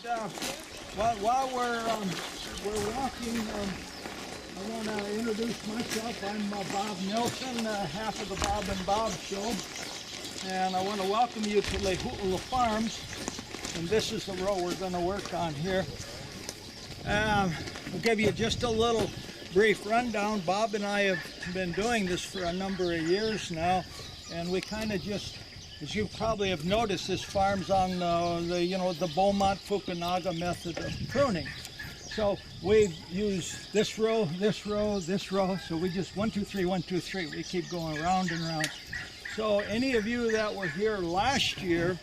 while we're walking, I want to introduce myself. I'm Bob Nelson, half of the Bob and Bob Show, and I want to welcome you to Lehuula Farms. And this is the row we're going to work on here. I'll give you just a little brief rundown. Bob and I have been doing this for a number of years now, and we kind of just, as you probably have noticed, this farm's on the Beaumont Fukunaga method of pruning. So we've used this row, this row, this row. So we just 1, 2, 3, 1, 2, 3. We keep going round and round. So any of you that were here last year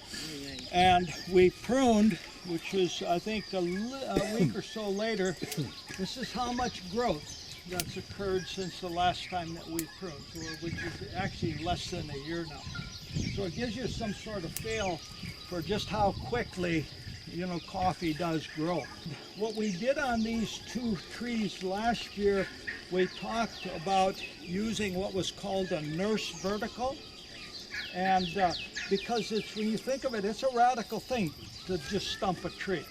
and we pruned, which was I think a week or so later, this is how much growth that's occurred since the last time that we pruned, so which is actually less than a year now. So it gives you some sort of feel for just how quickly, coffee does grow. What we did on these 2 trees last year, we talked about using what was called a nurse vertical. And because when you think of it, it's a radical thing to just stump a tree.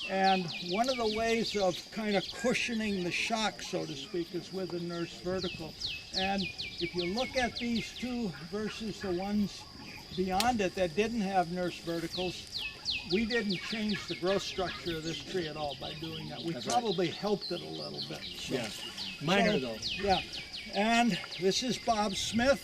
And one of the ways of kind of cushioning the shock, so to speak, is with a nurse vertical. And if you look at these 2 versus the ones beyond it that didn't have nurse verticals, we didn't change the growth structure of this tree at all by doing that. We probably helped it a little bit. So, yeah, minor though. Yeah, and this is Bob Smith.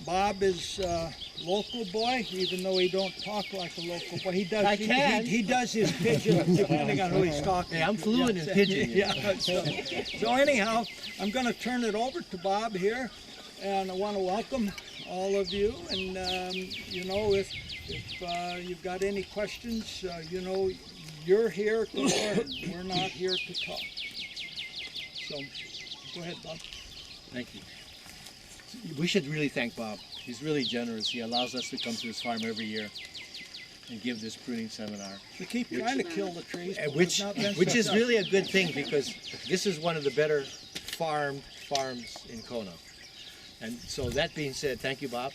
Bob is a local boy, even though he don't talk like a local boy. He does. He does his pidgin depending on who he's talking. Hey, I'm fluent in pidgin. Yeah. So anyhow, I'm going to turn it over to Bob here, and I want to welcome all of you. And if you've got any questions, you're here to learn. We're not here to talk. So go ahead, Bob. Thank you. We should really thank Bob. He's really generous. He allows us to come to his farm every year and give this pruning seminar. We keep trying to kill the trees, which is really a good thing, because this is one of the better farms in Kona. And so that being said, thank you, Bob.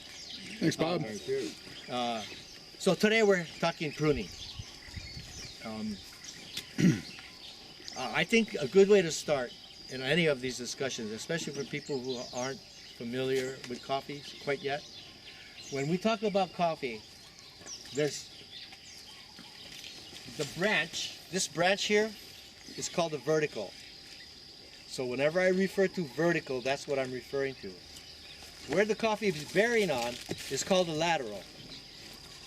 Thanks, Bob. Thank you. So today we're talking pruning. I think a good way to start in any of these discussions, especially for people who aren't familiar with coffee quite yet. When we talk about coffee, there's the branch. This branch here is called a vertical. So whenever I refer to vertical, that's what I'm referring to. Where the coffee is bearing on is called a lateral.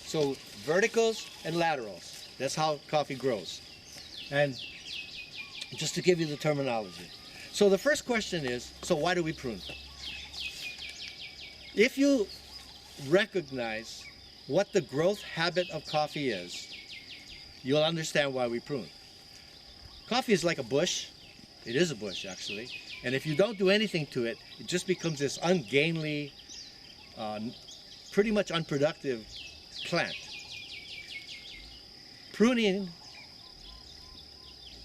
So verticals and laterals, that's how coffee grows. And just to give you the terminology. So the first question is, so why do we prune? If you recognize what the growth habit of coffee is, you'll understand why we prune. Coffee is like a bush. It is a bush, actually. And if you don't do anything to it, it just becomes this ungainly, pretty much unproductive plant. Pruning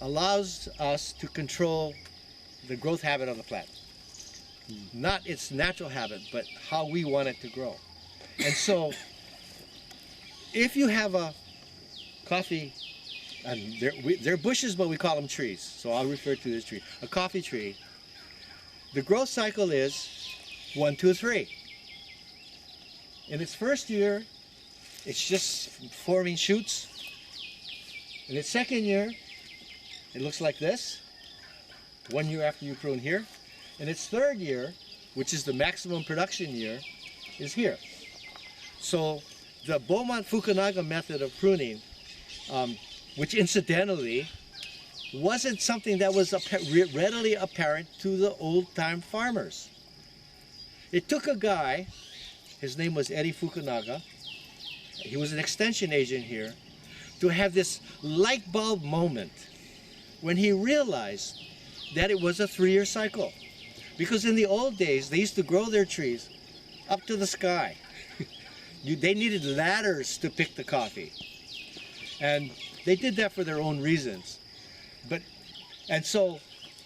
allows us to control the growth habit of the plant. Not its natural habit, but how we want it to grow. And so, if you have a coffee, and they're bushes, but we call them trees, so I'll refer to this tree, a coffee tree, the growth cycle is 1, 2, 3. In its first year, it's just forming shoots. In its second year, it looks like this, 1 year after you prune here. In its third year, which is the maximum production year, is here. So the Beaumont Fukunaga method of pruning, which incidentally wasn't something that was readily apparent to the old-time farmers. It took a guy, his name was Eddie Fukunaga, he was an extension agent here, to have this light bulb moment when he realized that it was a 3-year cycle. Because in the old days, they used to grow their trees up to the sky. They needed ladders to pick the coffee. And they did that for their own reasons. And so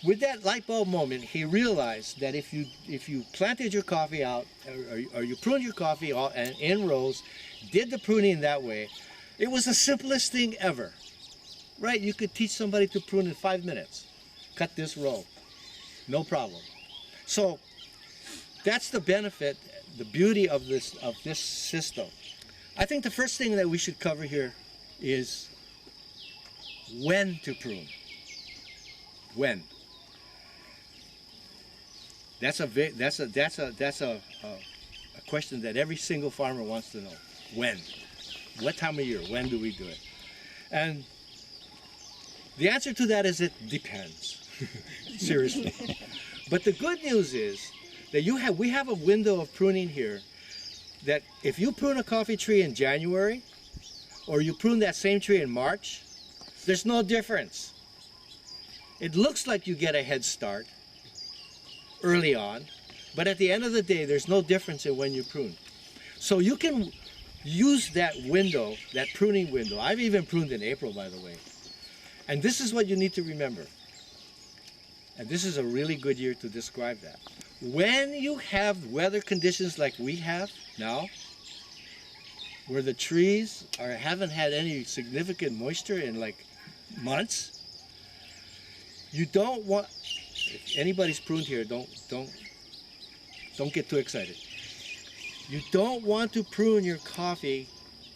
with that light bulb moment, he realized that if you planted your coffee out, or you pruned your coffee in rows, did the pruning that way, It was the simplest thing ever, right? You could teach somebody to prune in 5 minutes. Cut this row, no problem. So that's the benefit, the beauty of this system. I think the first thing that we should cover here is when to prune. When. That's a question that every single farmer wants to know. When? What time of year? When do we do it? And the answer to that is it depends. Seriously. But the good news is that we have a window of pruning here that if you prune a coffee tree in January or you prune that same tree in March, there's no difference. It looks like you get a head start early on, but at the end of the day, there's no difference in when you prune. So you can use that window, that pruning window. I've even pruned in April, by the way. And this is what you need to remember. And this is a really good year to describe that. When you have weather conditions like we have now, where the trees haven't had any significant moisture in like months, you don't want, if anybody's pruned here, don't get too excited. You don't want to prune your coffee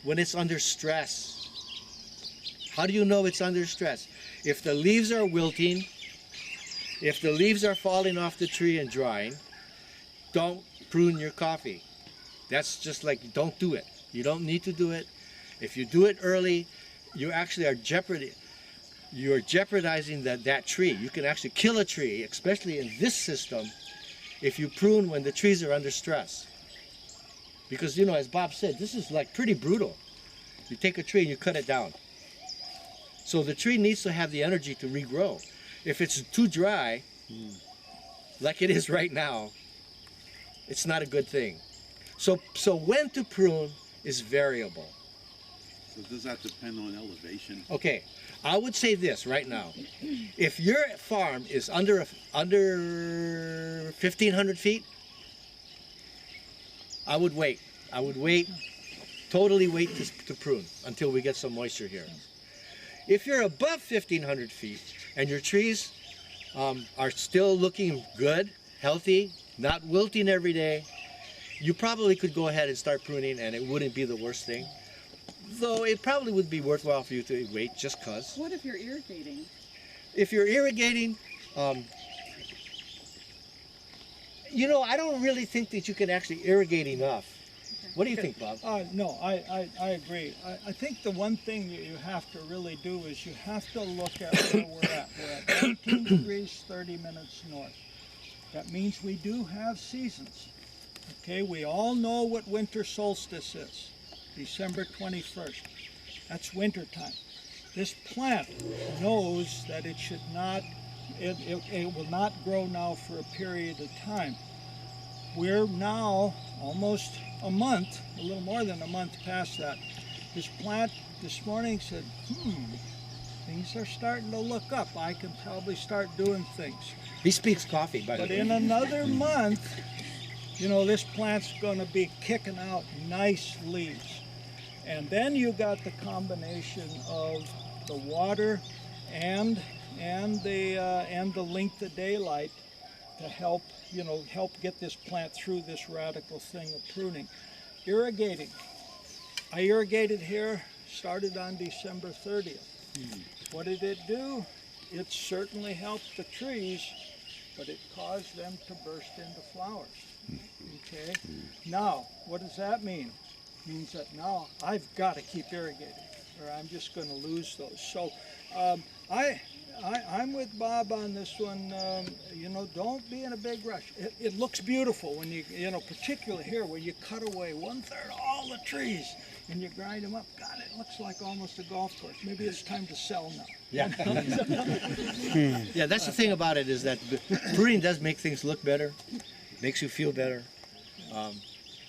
when it's under stress. How do you know it's under stress? If the leaves are wilting, if the leaves are falling off the tree and drying, don't prune your coffee. That's just like, don't do it. You don't need to do it. If you do it early, you actually are jeopardizing that tree. You can actually kill a tree, especially in this system, if you prune when the trees are under stress. Because, you know, as Bob said, this is like pretty brutal. You take a tree and you cut it down. So the tree needs to have the energy to regrow. If it's too dry, like it is right now, it's not a good thing. So when to prune is variable. So does that depend on elevation? Okay, I would say this right now. If your farm is under 1,500 feet, I would wait. I would totally wait to prune until we get some moisture here. If you're above 1,500 feet and your trees are still looking good, healthy, not wilting every day, you probably could go ahead and start pruning and it wouldn't be the worst thing. Though it probably would be worthwhile for you to wait just cause. What if you're irrigating? If you're irrigating, you know, I don't really think that you can actually irrigate enough. What do you think, Bob? No, I agree. I think the one thing that you have to really do is you have to look at where we're at. We're at 18 degrees, 30 minutes north. That means we do have seasons. Okay, we all know what winter solstice is. December 21st. That's winter time. This plant knows that it should not, it will not grow now for a period of time. We're now almost a month, a little more than a month past that. This plant this morning said, things are starting to look up. I can probably start doing things. He speaks coffee, by the way. But in another month, you know, this plant's going to be kicking out nice leaves. And then you got the combination of the water and the length of daylight to help, you know, help get this plant through this radical thing of pruning. Irrigating. I irrigated here, started on December 30th. What did it do? It certainly helped the trees, but it caused them to burst into flowers. Okay? Now, what does that mean? It means that now I've got to keep irrigating or I'm just going to lose those. So I'm with Bob on this one. You know, don't be in a big rush. It looks beautiful when you know, particularly here where you cut away 1/3 of all the trees and you grind them up. God, it looks like almost a golf course. Maybe it's time to sell now. Yeah. Yeah, that's the thing about it is that pruning does make things look better, makes you feel better.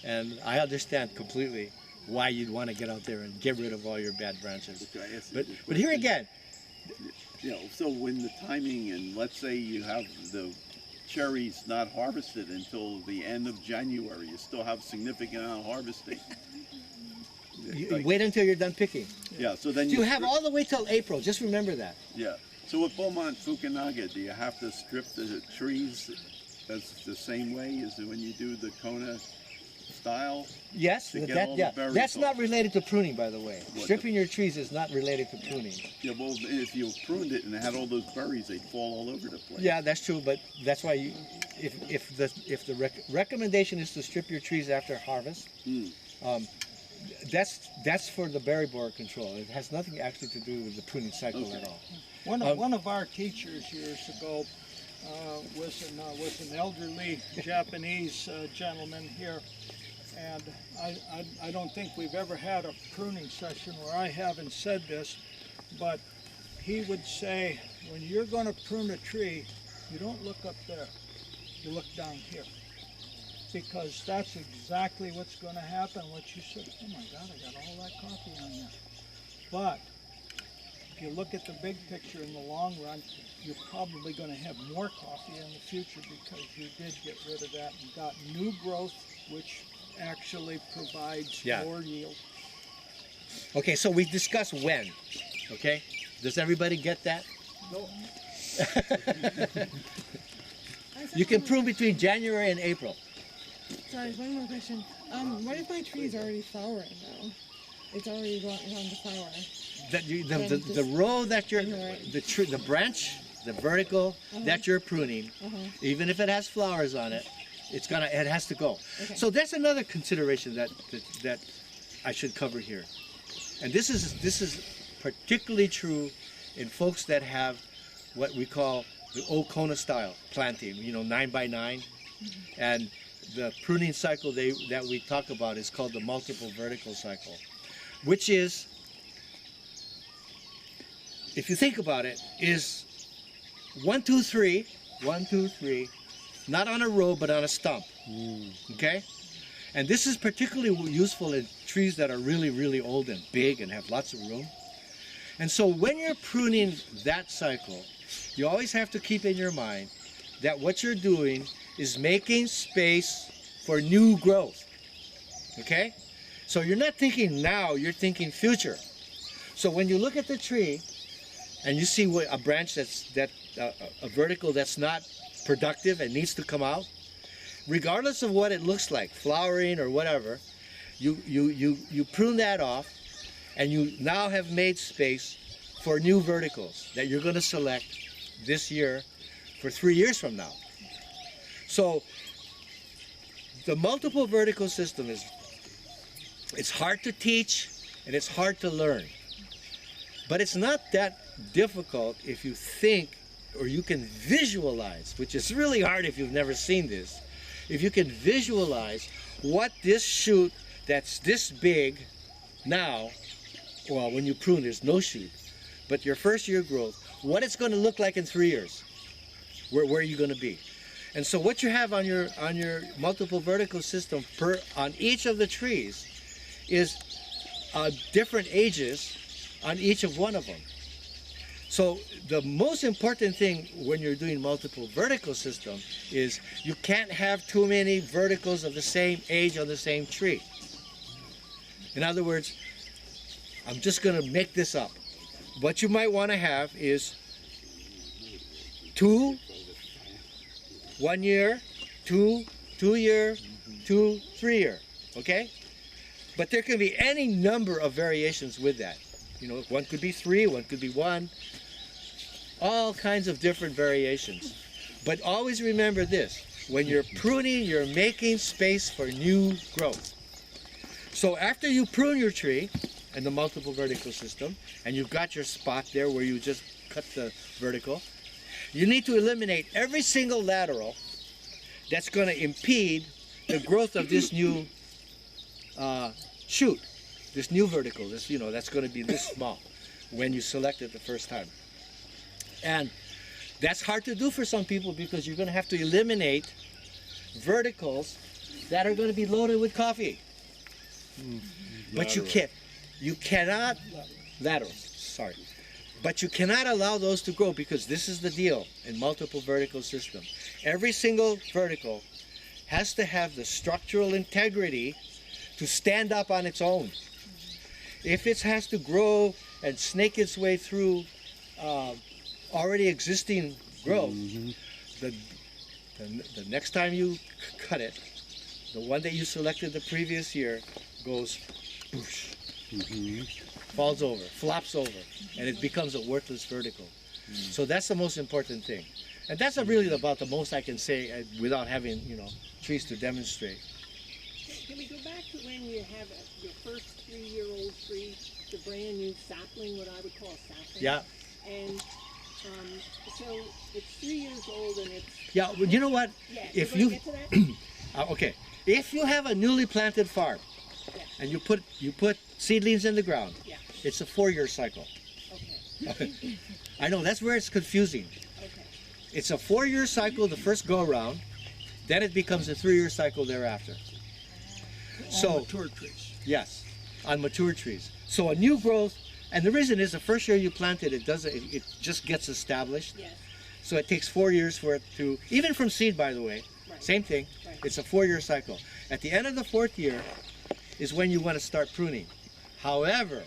And I understand completely why you'd want to get out there and get rid of all your bad branches. But here again, you know, so when the timing, and let's say you have the cherries not harvested until the end of January, you still have significant amount of harvesting. wait until you're done picking. Yeah, so then You have all the way till April. Just remember that. Yeah. So with Beaumont Fukunaga, do you have to strip the trees as the same way as when you do the Kona style? Yes, To get all the berries that's off. not related to pruning, by the way. What? Stripping your trees is not related to pruning. Yeah, well, if you pruned it and it had all those berries, they'd fall all over the place. Yeah, that's true, but that's why you, if the recommendation is to strip your trees after harvest, that's for the berry borer control. It has nothing actually to do with the pruning cycle at all. One of our teachers years ago was an elderly Japanese gentleman here, and I don't think we've ever had a pruning session where I haven't said this, but he would say, when you're going to prune a tree, you don't look up there, you look down here. Because that's exactly what's going to happen. What you said, oh my God, I got all that coffee on there. But if you look at the big picture in the long run, you're probably going to have more coffee in the future because you did get rid of that and got new growth, which actually provides more yield. Okay, so we discussed when. Okay, does everybody get that? No. You can prune between January and April. Sorry, one more question. What if my tree is already flowering though? It's already going on to flower. The row that you're, the branch, the vertical that you're pruning, even if it has flowers on it, it has to go. Okay. So that's another consideration that I should cover here, and this is particularly true in folks that have what we call the old Kona style planting, 9 by 9, and the pruning cycle that we talk about is called the multiple vertical cycle, which is, if you think about it, is 1, 2, 3, 1, 2, 3, not on a row but on a stump. Okay, and this is particularly useful in trees that are really, really old and big and have lots of room. And so when you're pruning that cycle, you always have to keep in your mind that what you're doing is making space for new growth. Okay? So you're not thinking now, you're thinking future. So when you look at the tree and you see a branch a vertical that's not productive and needs to come out, regardless of what it looks like, flowering or whatever, you prune that off, and you now have made space for new verticals that you're going to select this year for 3 years from now. So the multiple vertical system it's hard to teach and it's hard to learn, but it's not that difficult if you think, or you can visualize, which is really hard if you've never seen this. If you can visualize what this shoot that's this big now, well, when you prune there's no shoot, but your first year growth, what it's going to look like in 3 years, where are you going to be? And so what you have on your multiple vertical system on each of the trees is different ages on each of one of them. So the most important thing when you're doing multiple vertical system is you can't have too many verticals of the same age on the same tree. In other words, I'm just going to make this up. What you might want to have is 2 1 year, 2 year, 2 3 year, okay? But there can be any number of variations with that. One could be 3, one could be 1, all kinds of different variations. But always remember this, when you're pruning, you're making space for new growth. So after you prune your tree and the multiple vertical system, and you've got your spot there where you just cut the vertical, you need to eliminate every single lateral that's going to impede the growth of this new shoot, this new vertical, that's going to be this small when you select it the first time. And that's hard to do for some people because you're going to have to eliminate verticals that are going to be loaded with coffee. But you cannot, laterals, sorry. But you cannot allow those to grow because this is the deal in multiple vertical system. Every single vertical has to have the structural integrity to stand up on its own. If it has to grow and snake its way through already existing growth, the next time you cut it, the one that you selected the previous year goes boosh, falls over, flops over, and it becomes a worthless vertical. So that's the most important thing. And that's really about the most I can say without having, trees to demonstrate. Can we go back to when you have your first 3-year-old tree, the brand new sapling, what I would call a sapling? Yeah. And so it's 3 years old and it's... Yeah, well, you know what? Yeah, If you you wanna get to that? okay, if you have a newly planted farm Yeah. and you put seedlings in the ground, Yeah. it's a 4-year cycle. Okay. I know that's where it's confusing. Okay. It's a 4-year cycle the first go around, then it becomes a 3-year cycle thereafter. So mature trees. yes, on mature trees. So a new growth, and the reason is the first year you plant it, it just gets established. Yes. So it takes 4 years for it to, even from seed, by the way, Right. same thing. Right. It's a 4-year cycle. At the end of the 4th year is when you want to start pruning. However,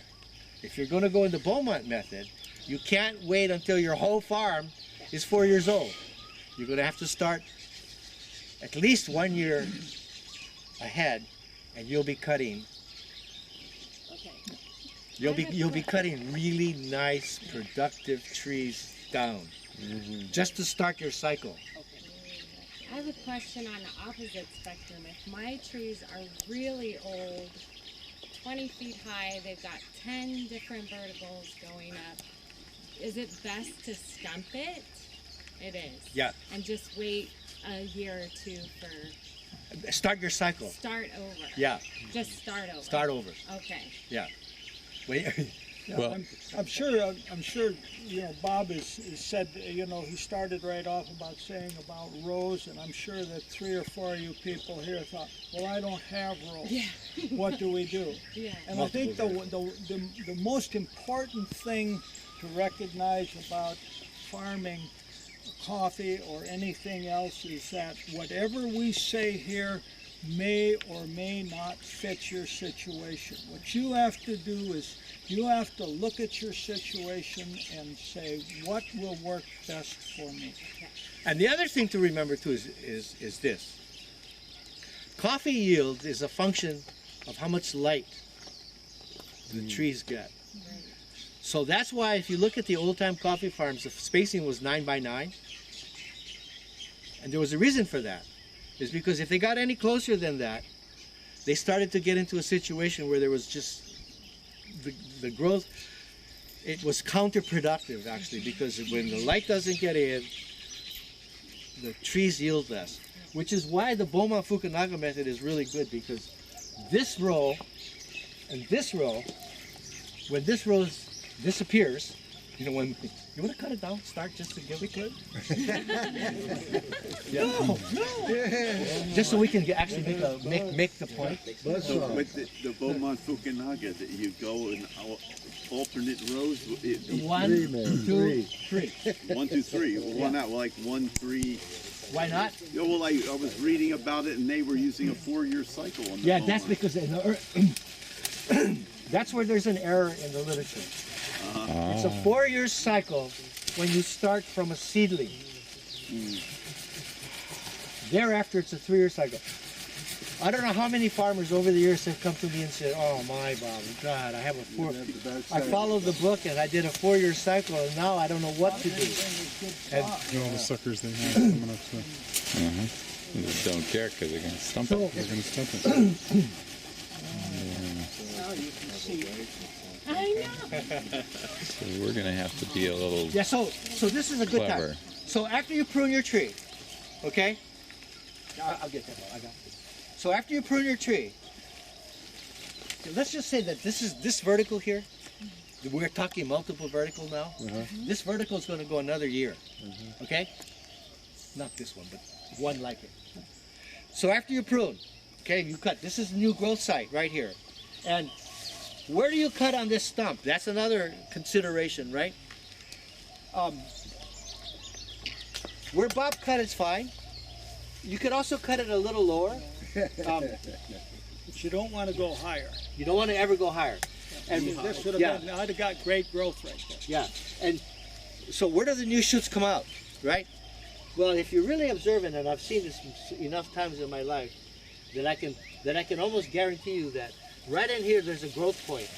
if you're going to go in the Beaumont method, you can't wait until your whole farm is 4 years old. You're going to have to start at least 1 year ahead, and you'll be cutting. Okay. You'll be cutting really nice, productive trees down, just to start your cycle. I have a question on the opposite spectrum. If my trees are really old, 20 feet high, they've got 10 different verticals going up, is it best to stump it? It is. Yeah. And just wait a year or two for Start your cycle. start over. Yeah. Just start over. Start over. Okay. Yeah. Wait. Yeah, Well- I'm sure, Bob has said, he started right off about saying about rows, and I'm sure that 3 or 4 of you people here thought, well, I don't have rows. Yeah. What do we do? Yeah. And I think the most important thing to recognize about farming coffee or anything else is that whatever we say here may or may not fit your situation. What you have to do is you have to look at your situation and say, what will work best for me? And the other thing to remember too is this. Coffee yield is a function of how much light the trees get. So that's why if you look at the old time coffee farms, the spacing was 9 by 9. And there was a reason for that. Is because if they got any closer than that, they started to get into a situation where there was just the growth, it was counterproductive actually, because when the light doesn't get in, the trees yield less. Which is why the Beaumont Fukunaga method is really good, because this row and this row, when this row disappears, when you want to cut it down, start just to give it good. No. Just so we can actually make the point. So with the Beaumont Fukunaga, that you go in alternate rows. 1, 2, 3. 1, 2, 3. Why not like 1, 3? Why not? Yeah, well, I was reading about it, and they were using a 4-year cycle on the Yeah, that's Beaumont. because that's where there's an error in the literature. It's a 4-year cycle when you start from a seedling. Thereafter, it's a 3-year cycle. I don't know how many farmers over the years have come to me and said, "Oh my, Bob, God, I have a 4. I followed the book and I did a 4-year cycle, and now I don't know what to do." And All the suckers they have coming up to. They just don't care because they're going to stump So- it. They're going to stump it. Now you can see. I know. So we're going to have to be a little yeah, so this is a good clever. time. So after you prune your tree, okay? I'll get that. I got it. So after you prune your tree, let's just say that this vertical here, we're talking multiple vertical now. This vertical is going to go another year, okay? Not this one, but one like it. So after you prune, okay, you cut. This is the new growth site right here. And where do you cut on this stump? That's another consideration, right? Where Bob cut is fine. You could also cut it a little lower. But you don't want to go higher. You don't want to ever go higher. And This would have yeah, been, I'd have got great growth right there. yeah. And so where do the new shoots come out, right? Well, if you're really observant, and I've seen this enough times in my life, that I can almost guarantee you that right in here there's a growth point,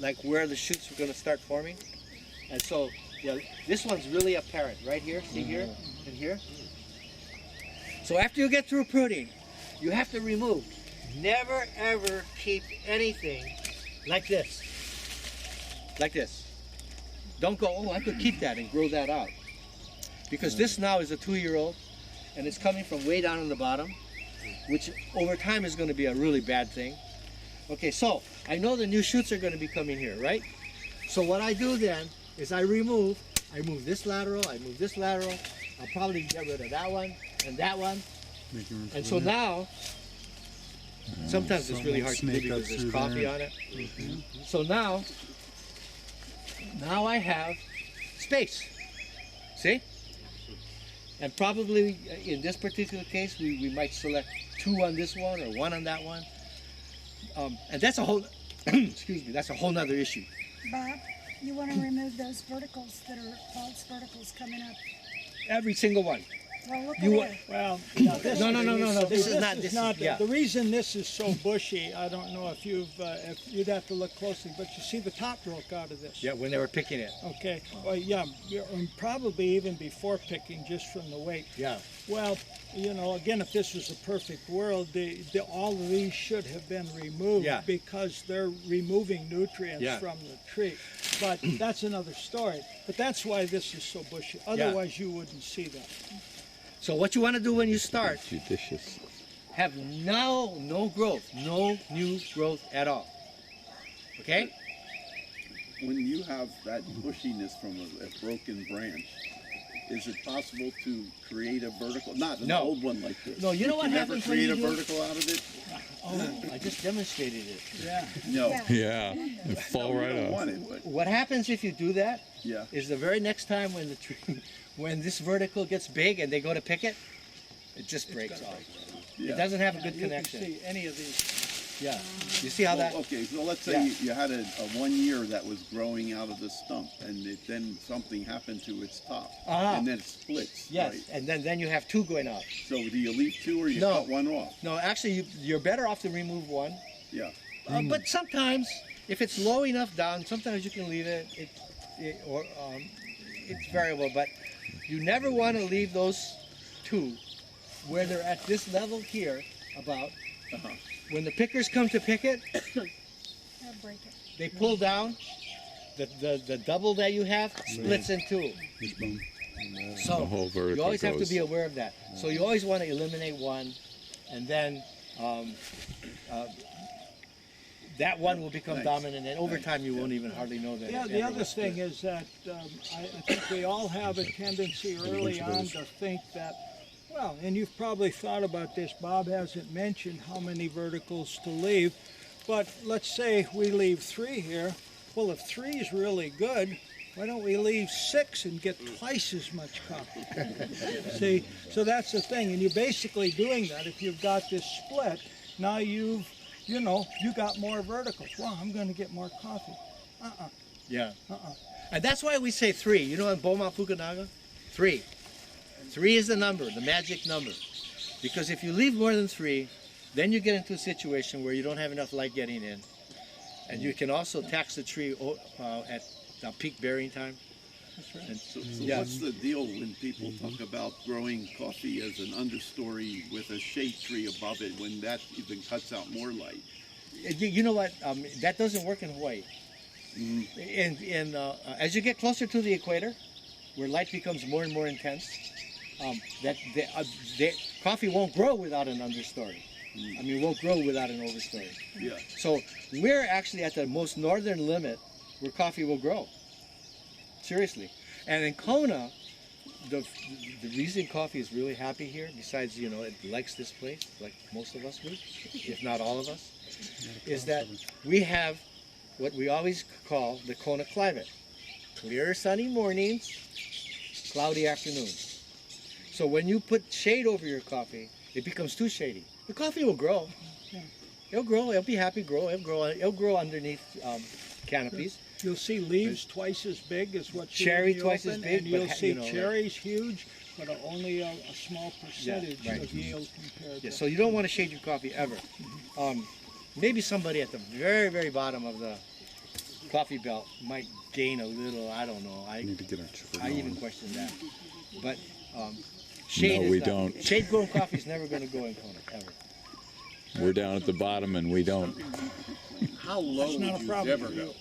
like where the shoots are going to start forming. And so, yeah, this one's really apparent right here. See here and here. So after you get through pruning, you have to remove. Never ever keep anything like this. Like this. Don't go, oh, I could keep that and grow that out. Because this now is a 2-year-old and it's coming from way down on the bottom, which over time is going to be a really bad thing. Okay, so I know the new shoots are going to be coming here, right? So what I do then is I move this lateral, I move this lateral. I'll probably get rid of that one and that one. And so now, sometimes it's really hard to do because there's coffee on it. So now I have space. See? And probably in this particular case, we might select 2 on this one or 1 on that one. And that's a whole, excuse me, that's a whole nother issue. Bob, you want to remove those verticals that are false verticals coming up. Every single one. Well, look You at there. Well, yeah, this, No. This is not. Yeah. The reason this is so bushy, I don't know if you'd have to look closely, but you see the top broke out of this. Yeah, when they were picking it. Okay. Well, yeah, and probably even before picking, just from the weight. Yeah. Well, you know, again, if this was a perfect world, all of these should have been removed because they're removing nutrients from the tree. But that's another story. But that's why this is so bushy. Otherwise, you wouldn't see that. So what you want to do when you start, Judicious. have no growth, no new growth at all. Okay? When you have that bushiness from a broken branch, is it possible to create a vertical? Not an old one like this. No, you know what happens when create you a do it? vertical out of it? Oh, I just demonstrated it. Yeah. No. Yeah, it fall We right don't off. want it, but What happens if you do that yeah. is the very next time when the tree, when this vertical gets big and they go to pick it, it just breaks off. Yeah. It doesn't have a good You can connection. see any of these. Yeah. You see how that? Well, okay, so let's say you had a 1 year that was growing out of the stump, and then something happened to its top, and then it splits. Yes, Right? and then you have 2 going out. So do you leave 2 or you No. cut 1 off? No, actually, you're better off to remove 1. Yeah. But sometimes, if it's low enough down, sometimes you can leave it. It's variable, but you never want to leave those 2 where they're at this level here about. When the pickers come to pick it, I'll break it. they pull down. The double that you have splits in 2. So The whole vertical you always have to goes. be aware of that. So you always want to eliminate 1, and then that 1 will become dominant, and over time you won't even hardly know that. Yeah, it the ever other was thing split. is that I think we all have a tendency early on to think that, well, and you've probably thought about this, Bob hasn't mentioned how many verticals to leave, but let's say we leave 3 here. Well, if 3 is really good, why don't we leave 6 and get twice as much coffee? See, so that's the thing, and you're basically doing that. If you've got this split, now you got more verticals. Well, I'm going to get more coffee. Yeah. And that's why we say 3. You know in Beaumont Fukunaga? 3. 3 is the number, the magic number. Because if you leave more than 3, then you get into a situation where you don't have enough light getting in. And you can also tax the tree at peak bearing time. That's right. And So what's the deal when people talk about growing coffee as an understory with a shade tree above it when that even cuts out more light? You know what? That doesn't work in Hawaii. As you get closer to the equator, where light becomes more and more intense, coffee won't grow without an understory. I mean, won't grow without an overstory. Yeah. So we're actually at the most northern limit where coffee will grow. Seriously. And in Kona, the reason coffee is really happy here, besides, it likes this place, like most of us would, if not all of us, is that we have what we always call the Kona climate. Clear sunny mornings, cloudy afternoons. So when you put shade over your coffee, it becomes too shady. The coffee will grow. It'll grow. It'll be happy. Grow. It'll grow underneath canopies. You'll see leaves twice as big as what you Cherry in the twice as open, big, and but you'll see you know, cherries huge, but only a small percentage right. of yield compared Yeah, to. so you don't want to shade your coffee ever. Maybe somebody at the very, very bottom of the coffee belt might gain a little. I don't know. We need to get our chipper I even going. question that. But shade No, is we not- don't. Shade grown coffee is never going to go in Kona ever. We're down at the bottom and we don't. How low That's not would a you problem ever for you. go?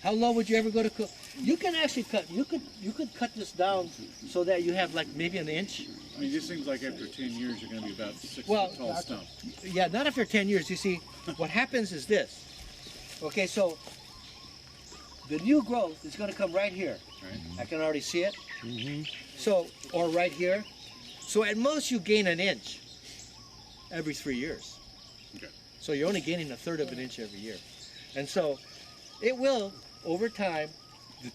How low would you ever go to cook? You can actually cut. You could cut this down so that you have like maybe an inch. I mean, it just seems like after 10 years, you're going to be about 6 Well, foot tall stump. Yeah, not after 10 years. You see, what happens is this. Okay, so the new growth is going to come right here. Right. I can already see it. So, or right here. So at most you gain an inch every 3 years. Okay. So you're only gaining a third of an inch every year. And so it will, over time,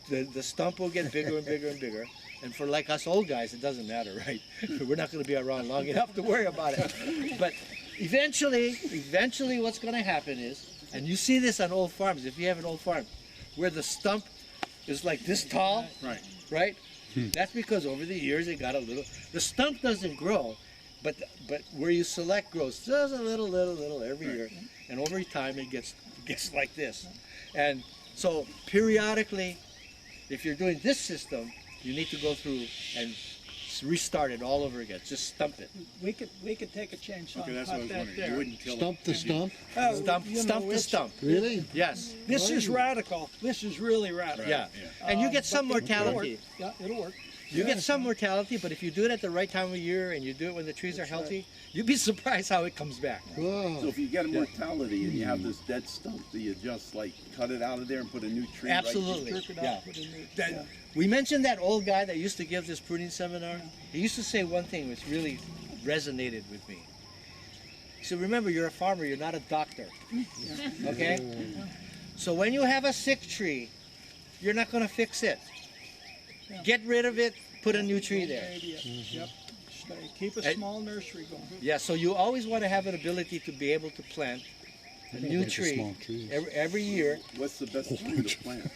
the stump will get bigger and bigger and bigger. And for like us old guys, it doesn't matter, right? We're not going to be around long enough to worry about it. But eventually what's going to happen is, and you see this on old farms, if you have an old farm, where the stump is like this tall, Right. right? That's because over the years it got a little, the stump doesn't grow, but where you select grows just a little every year. And over time it gets like this. And so periodically, if you're doing this system, you need to go through and restart it all over again. Just stump it. We could take a chainsaw Okay, and that's what I cut was that wondering. there. You wouldn't kill Stump it. the stump? Oh, Stump, you know, stump to it's- stump. Really? Yes. This is radical. This is really radical. Yeah. And you get some But it'll mortality. work. Yeah, it'll work. You get some mortality, but if you do it at the right time of year and you do it when the trees are healthy, you'd be surprised how it comes back. So Wow. if you get a mortality and you have this dead stump, do you just like cut it out of there and put a new tree Absolutely. Jerk it out, Yeah. put a new- That- yeah. We mentioned that old guy that used to give this pruning seminar. He used to say one thing which really resonated with me. He said, remember, you're a farmer, you're not a doctor. Okay? So when you have a sick tree, you're not going to fix it. Get rid of it, put a new tree there. Yep. Stay. Keep a And- small nursery going. Yeah, so you always want to have an ability to be able to plant a new Bunch of tree small trees. every year, What's the best time to plant?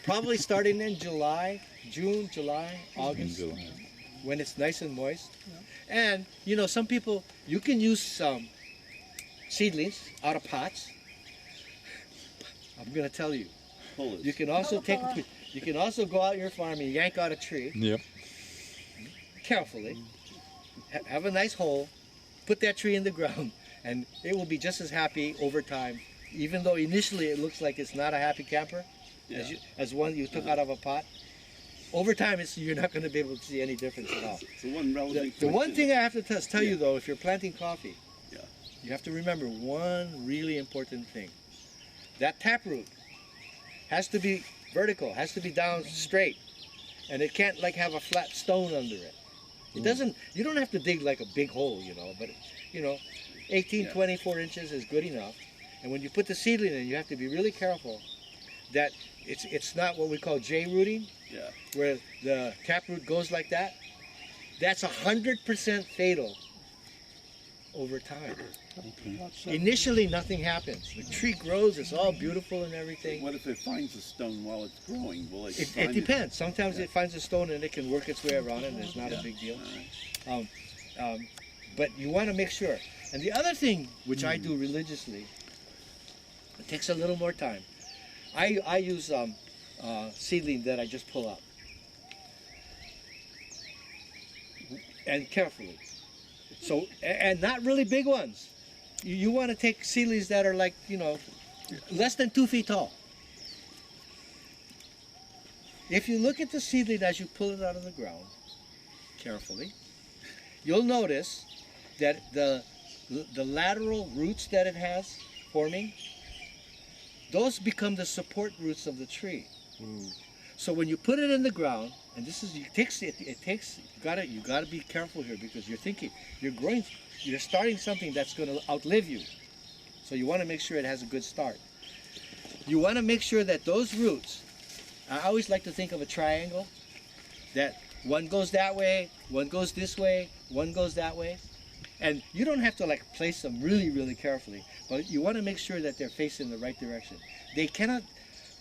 probably starting in June, July, August, July. when it's nice and moist. And, you know, some people, you can use some seedlings out of pots. I'm going to tell you. Pull it. You can also you can also go out in your farm and yank out a tree Yep. carefully, have a nice hole, put that tree in the ground, and it will be just as happy over time, even though initially it looks like it's not a happy camper, as one you took out of a pot. Over time, you're not going to be able to see any difference at all. So one relevant The one question- thing I have to tell you though, if you're planting coffee, Yeah. you have to remember one really important thing. That taproot has to be vertical, has to be down straight, and it can't like have a flat stone under it. It doesn't. You don't have to dig like a big hole, you know. But you know, 18, 24 inches is good enough. And when you put the seedling in, you have to be really careful that it's not what we call J rooting, Yeah. where the taproot goes like that. That's 100% fatal over time. Initially, nothing happens. The tree grows, it's all beautiful and everything. What if it finds a stone while it's growing? Will it? It find depends. Sometimes it finds a stone and it can work its way around it and it's not a big deal. But you want to make sure. And the other thing, which I do religiously, it takes a little more time. I use seedling that I just pull out. And carefully. So, and not really big ones. You want to take seedlings that are like, you know, less than 2 feet tall. If you look at the seedling as you pull it out of the ground, carefully, you'll notice that the lateral roots that it has forming, those become the support roots of the tree. So when you put it in the ground, and this is, you gotta be careful here because you're starting something that's gonna outlive you. So you wanna make sure it has a good start. You wanna make sure that those roots, I always like to think of a triangle, that one goes that way, one goes this way, one goes that way. And you don't have to like place them really, really carefully, but you want to make sure that they're facing the right direction. They cannot,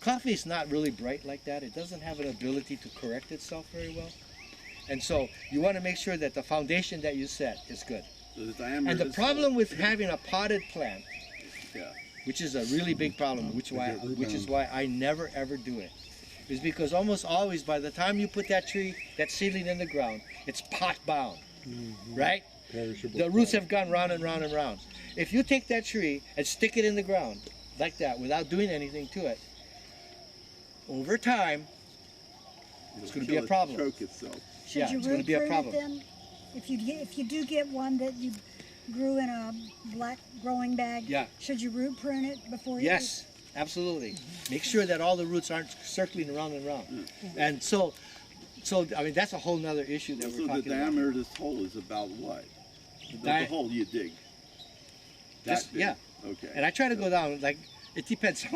coffee is not really bright like that. It doesn't have an ability to correct itself very well. And so you want to make sure that the foundation that you set is good. So the diameter And the is- problem with having a potted plant, Yeah. which is a really big problem, which is why I never ever do it, is because almost always by the time you put that tree, that seedling in the ground, it's pot bound, right? The roots have gone round and round and round. If you take that tree and stick it in the ground like that without doing anything to it, over time, it's going to be a problem. Choke itself. Should Yeah, you it's gonna root be a prune it problem. then? If you do get one that you grew in a black growing bag, Yeah. should you root prune it before you? Yes, absolutely. Make sure that all the roots aren't circling around and around. And so I mean, that's a whole nother issue that So we're the talking about. diameter of this hole is about what? The Di- hole you dig. Just- That big? yeah. Okay. And I try to go down, like, it depends.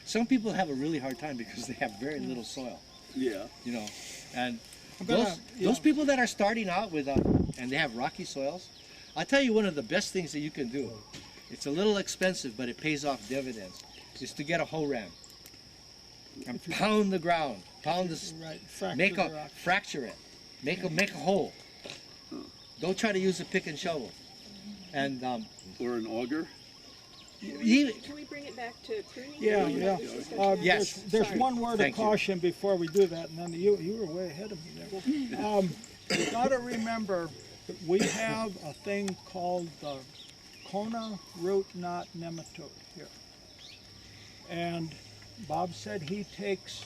Some people have a really hard time because they have very little soil, Yeah. you know. And gonna- those people that are starting out with, and they have rocky soils, I'll tell you one of the best things that you can do. It's a little expensive, but it pays off dividends, is to get a hoe ram and pound the ground, pound this, Right, fracture make the a, rock. fracture it, make a hole. Don't try to use a pick and shovel. And Or an auger. Can we bring it back to pruning? Yeah, Can we yeah. have this discussion Uh, now? Yes. There's Sorry. one word Thank of you. caution before we do that, and then you were way ahead of me there. You got to remember that we have a thing called the Kona root knot nematode here. And Bob said he takes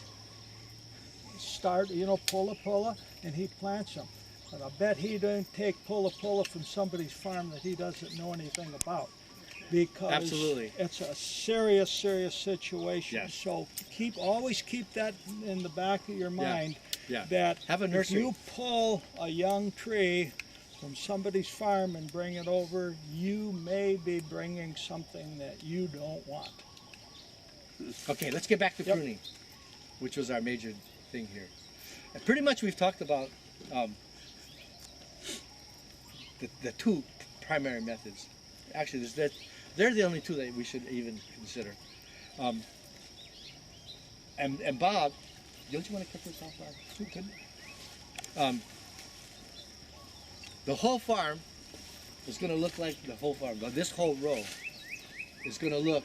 pulla, and he plants them. But I bet he didn't take pulla from somebody's farm that he doesn't know anything about. Because Absolutely. it's a serious situation. Yes. So always keep that in the back of your mind. yeah. That Have a if nursery. you pull a young tree from somebody's farm and bring it over, you may be bringing something that you don't want. Okay, let's get back to Yep. pruning, which was our major thing here. And pretty much we've talked about the two primary methods. Actually, they're the only two that we should even consider. And Bob, don't you want to cut this off, Bob? The whole farm is going to look like the whole farm. This whole row is going to look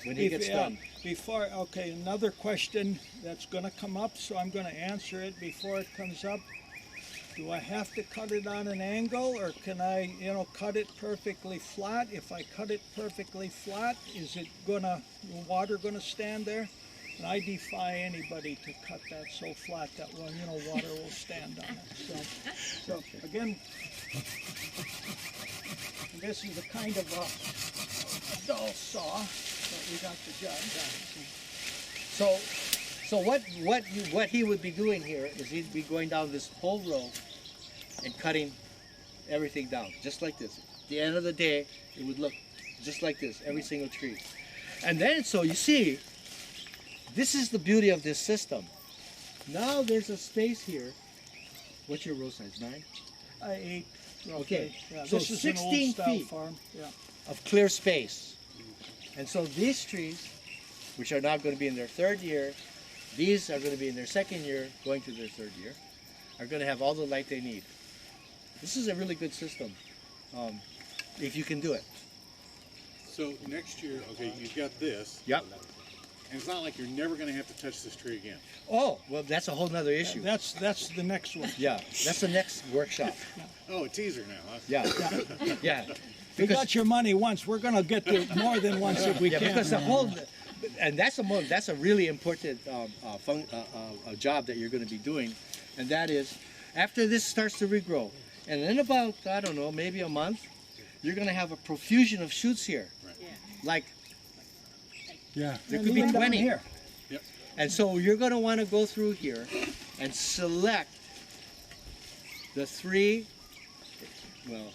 when he gets done. Okay, another question that's going to come up, so I'm going to answer it before it comes up. Do I have to cut it on an angle, or can I, cut it perfectly flat? If I cut it perfectly flat, is it the water gonna stand there? And I defy anybody to cut that so flat that water will stand on it. So again, this is a kind of a dull saw, but we got the job done. So what he would be doing here is he'd be going down this whole row and cutting everything down, just like this. At the end of the day, it would look just like this, every single tree. And then, so you see, this is the beauty of this system. Now there's a space here. What's your row size, 9? 8. Okay, Yeah, so this is an 16 old style feet. farm. Yeah. Of clear space. And so these trees, which are now going to be in their 3rd year, these are going to be in their 2nd year, going to their 3rd year, are going to have all the light they need. This is a really good system, if you can do it. So next year, okay, you've got this. Yep. And it's not like you're never going to have to touch this tree again. Oh, well, that's a whole nother issue. That's the next one. Yeah, that's the next workshop. Oh, a teaser now, huh? Yeah, yeah. We got your money once. We're gonna get to it more than once if we Yeah, can. because the whole, and that's a really important job that you're going to be doing, and that is, after this starts to regrow, and in about, I don't know, maybe a month, you're going to have a profusion of shoots here. Right. Yeah. Like, Yeah. there And could be even down 20. here. Yep. And so you're going to want to go through here and select the 3, well,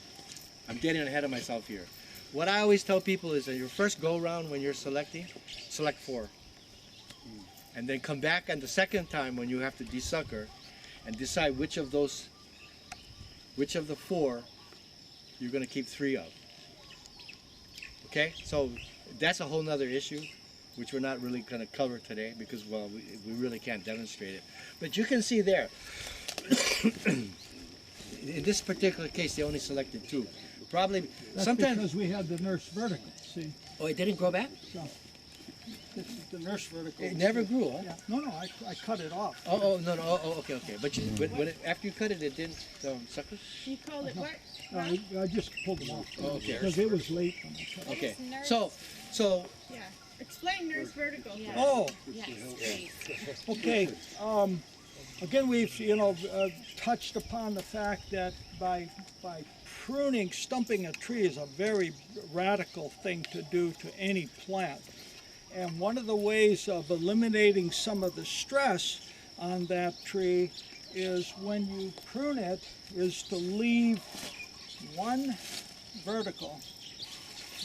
I'm getting ahead of myself here. What I always tell people is that your first go round when you're selecting, select 4. And then come back on the second time when you have to desucker and decide which of the 4 you're going to keep 3 of. Okay, so that's a whole nother issue, which we're not really going to cover today because, well, we really can't demonstrate it. But you can see there, in this particular case, they only selected 2. Probably, That's sometimes... because we had the nurse vertical, see? Oh, it didn't grow back? So, this is the nurse vertical. It never grew, huh? Yeah. No, I cut it off. Oh, no, okay. But when after you cut it, it didn't sucker? You called it what? I just pulled them off. Oh, okay. Because it was late when I cut it. Okay, Nurse? so Yeah. Explain nurse vertical. Yeah. Oh, Yes, please. okay. Again, we've touched upon the fact that by pruning, stumping a tree is a very radical thing to do to any plant. And one of the ways of eliminating some of the stress on that tree is when you prune it, is to leave one vertical,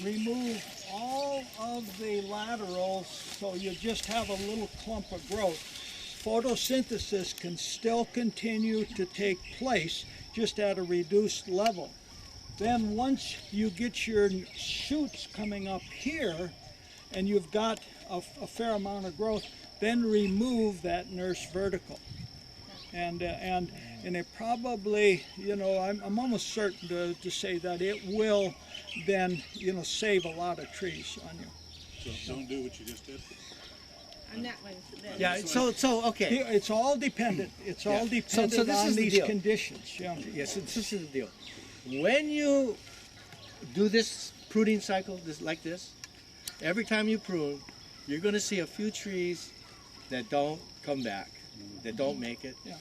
remove all of the laterals so you just have a little clump of growth. Photosynthesis can still continue to take place, just at a reduced level. Then once you get your shoots coming up here and you've got a fair amount of growth, then remove that nurse vertical. And it probably, I'm almost certain to say that it will then, save a lot of trees on you. So don't do what you just did. On that one. yeah, so okay. It's all dependent. It's all dependent So this on is the these deal. conditions. Yeah. Yes, this is the deal. When you do this pruning cycle, like this, every time you prune, you're going to see a few trees that don't come back, that don't make it. Yeah.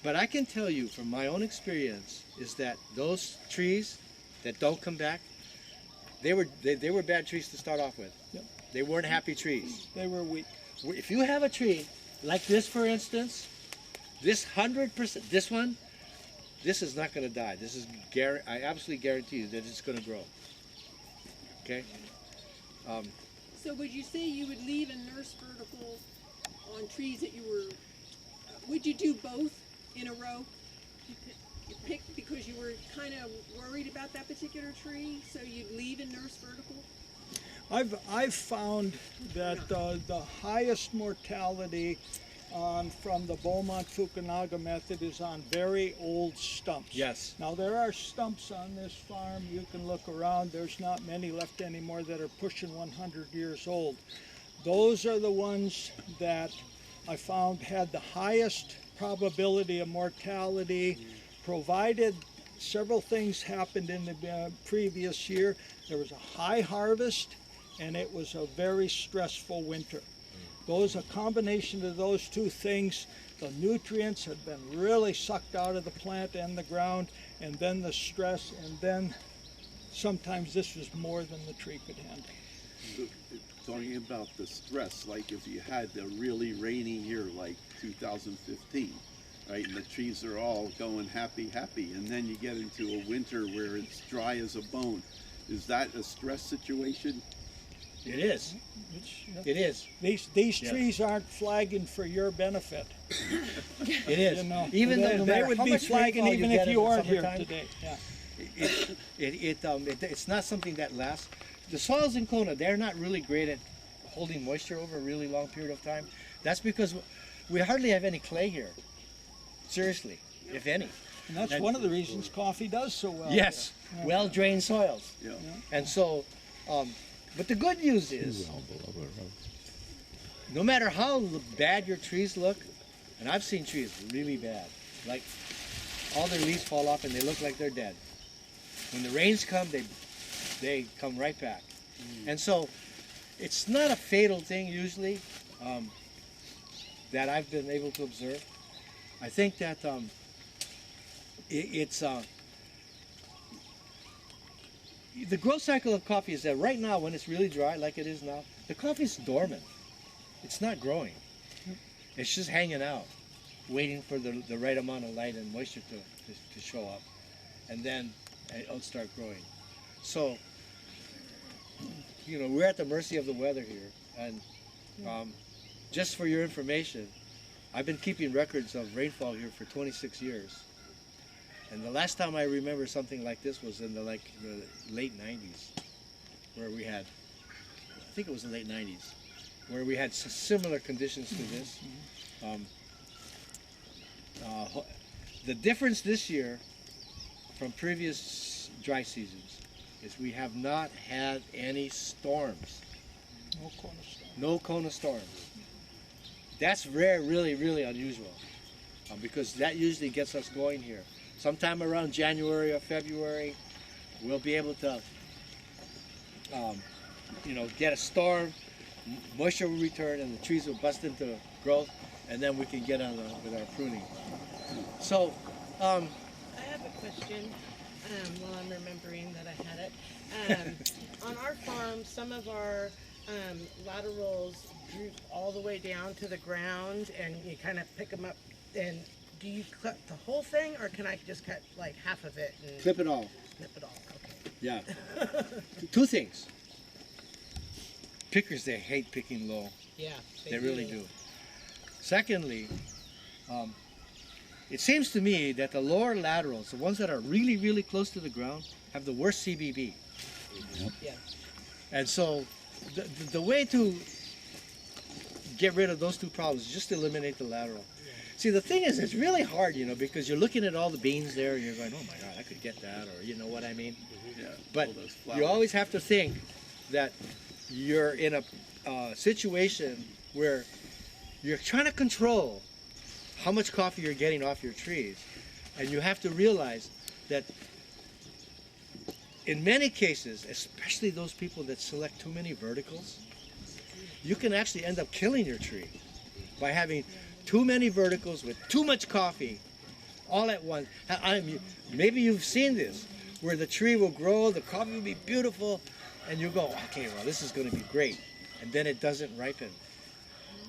But I can tell you from my own experience is that those trees that don't come back, they were bad trees to start off with. Yep. They weren't happy trees. They were weak. If you have a tree like this, for instance, this 100%, this one, this is not going to die. This is I absolutely guarantee you that it's going to grow. Okay. So would you say you would leave a nurse vertical on trees that you were, would you do both in a row? You picked because you were kind of worried about that particular tree, so you'd leave a nurse vertical? I've found that the highest mortality from the Beaumont Fukunaga method is on very old stumps. Yes. Now there are stumps on this farm. You can look around. There's not many left anymore that are pushing 100 years old. Those are the ones that I found had the highest probability of mortality, provided several things happened in the previous year. There was a high harvest and it was a very stressful winter. A combination of those two things, the nutrients had been really sucked out of the plant and the ground, and then the stress, and then sometimes this was more than the tree could handle. So, talking about the stress, like if you had a really rainy year like 2015, right, and the trees are all going happy, and then you get into a winter where it's dry as a bone, is that a stress situation? It is. It is. These trees aren't flagging for your benefit. It is. Even though they would be flagging even if you weren't here today. Yeah. It's not something that lasts. The soils in Kona, they're not really great at holding moisture over a really long period of time. That's because we hardly have any clay here. Seriously, if any. And that's one of the reasons coffee does so well. Yes, Yeah. well-drained soils. Yeah. And so, but the good news is, no matter how bad your trees look, and I've seen trees really bad, like all their leaves fall off and they look like they're dead. When the rains come, they come right back. And so, it's not a fatal thing usually that I've been able to observe. I think that the growth cycle of coffee is that right now, when it's really dry, like it is now, the coffee's dormant. It's not growing. It's just hanging out, waiting for the right amount of light and moisture to show up. And then it'll start growing. So, we're at the mercy of the weather here. And just for your information, I've been keeping records of rainfall here for 26 years. And the last time I remember something like this was in the late 90s. where we had, I think it was the late 90s, where we had similar conditions to this. The difference this year from previous dry seasons is we have not had any storms. No Kona storm. No Kona storms. That's rare, really, really unusual, because that usually gets us going here. Sometime around January or February, we'll be able to, you know, get a storm, moisture will return, and the trees will bust into growth, and then we can get on with our pruning. So, I have a question while I'm remembering that I had it. On our farm, some of our laterals droop all the way down to the ground, and you kind of pick them up. And do you cut the whole thing, or can I just cut like half of it? And clip it all. Snip it all. Okay. Yeah. Two things. Pickers, they hate picking low. Yeah. They really do. Secondly, it seems to me that the lower laterals, the ones that are really, really close to the ground, have the worst CBB. Yep. Yeah. And so the way to get rid of those two problems is just eliminate the lateral. See, the thing is, it's really hard, you know, because you're looking at all the beans there and you're going, oh my God, I could get that, or you know what I mean? Yeah. But all those you flowers. always have to think that you're in a situation where you're trying to control how much coffee you're getting off your trees. And you have to realize that in many cases, especially those people that select too many verticals, you can actually end up killing your tree by having too many verticals with too much coffee all at once. Maybe you've seen this, where the tree will grow, the coffee will be beautiful, and you go, okay, well, this is going to be great. And then it doesn't ripen.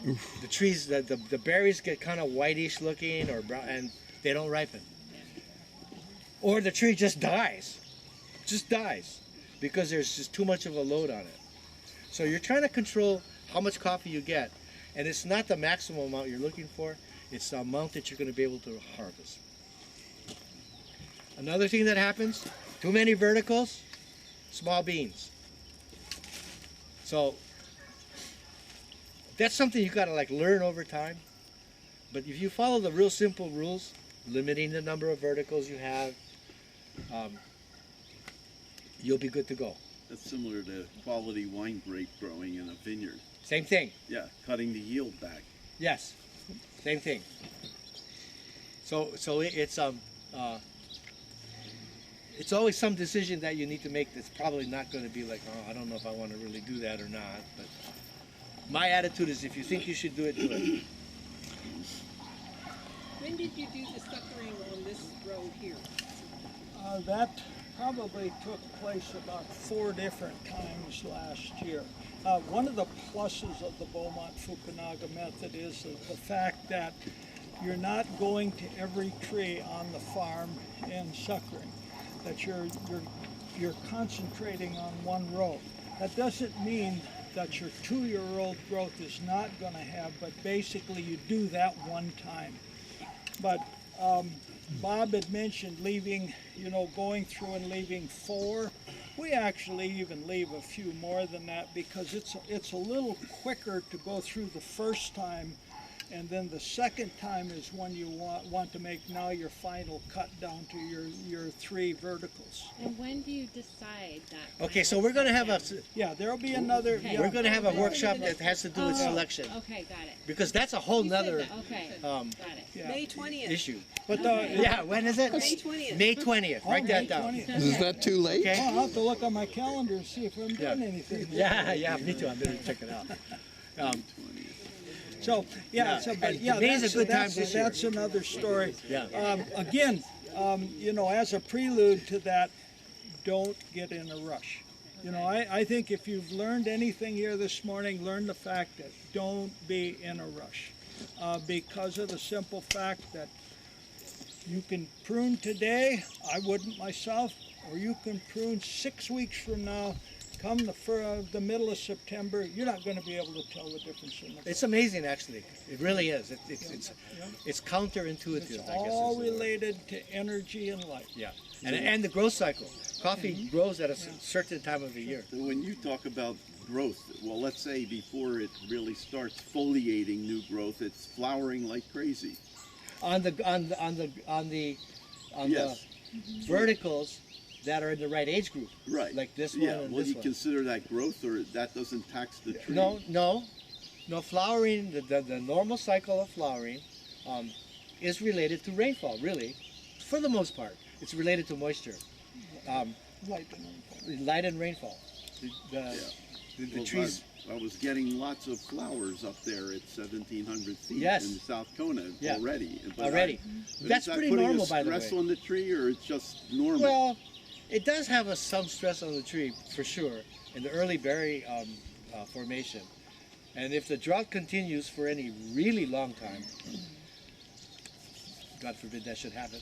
Oof. The trees, the berries get kind of whitish looking or brown, and they don't ripen. Or the tree just dies. Just dies because there's just too much of a load on it. So you're trying to control how much coffee you get. And it's not the maximum amount you're looking for, it's the amount that you're going to be able to harvest. Another thing that happens, too many verticals, small beans. So that's something you got to like learn over time. But if you follow the real simple rules, limiting the number of verticals you have, you'll be good to go. That's similar to quality wine grape growing in a vineyard. Same thing. Yeah, cutting the yield back. Yes, same thing. So it's always some decision that you need to make that's probably not going to be like, oh, I don't know if I want to really do that or not. But my attitude is, if you think you should do it, do it. When did you do the suckering on this row here? That probably took place about 4 different times last year. One of the pluses of the Beaumont Fukunaga method is the fact that you're not going to every tree on the farm and suckering, that you're concentrating on one row. That doesn't mean that your 2-year-old growth is not going to have, but basically you do that one time. But Bob had mentioned leaving, going through and leaving 4. We actually even leave a few more than that because it's a little quicker to go through the first time, and then the second time is when you want to make now your final cut down to your 3 verticals. And when do you decide that? Okay, so we're going to have there'll be another. Okay. Yeah, we're going to have a workshop that has to do with selection. Okay, got it. Because that's a whole nother Okay, got it. yeah. May 20th. issue. But Yeah, when is it? May 20th. May 20th. Write that May down. 20th. Is that too late? Okay. I'll have to look on my calendar and see if I'm Yeah. doing anything. Yeah, me too. I'm going to check it out. So May's a good time this year. That's another story. Yeah. Again, as a prelude to that, don't get in a rush. I think if you've learned anything here this morning, learn the fact that don't be in a rush, because of the simple fact that you can prune today. I wouldn't myself, or you can prune 6 weeks from now. Come the middle of September, you're not going to be able to tell the difference in the. It's amazing, actually. It really is. It's counterintuitive. It's I guess. all related to energy and light. Yeah. And the growth cycle. Coffee grows at a certain time of the year. So when you talk about growth, well, let's say before it really starts foliating new growth, it's flowering like crazy. On the Yes. verticals that are in the right age group. Right. Like this one Yeah. and Well, this you one. consider that growth, or that doesn't tax the tree? No. Flowering, the normal cycle of flowering is related to rainfall, really. For the most part, it's related to moisture. Light and rainfall. The Well, trees. I was getting lots of flowers up there at 1,700 feet Yes. in South Kona already. But Already. but That's is that pretty putting normal, a by the way. stress on the tree, or it's just normal? Well, it does have some stress on the tree, for sure, in the early berry formation. And if the drought continues for any really long time, God forbid that should happen,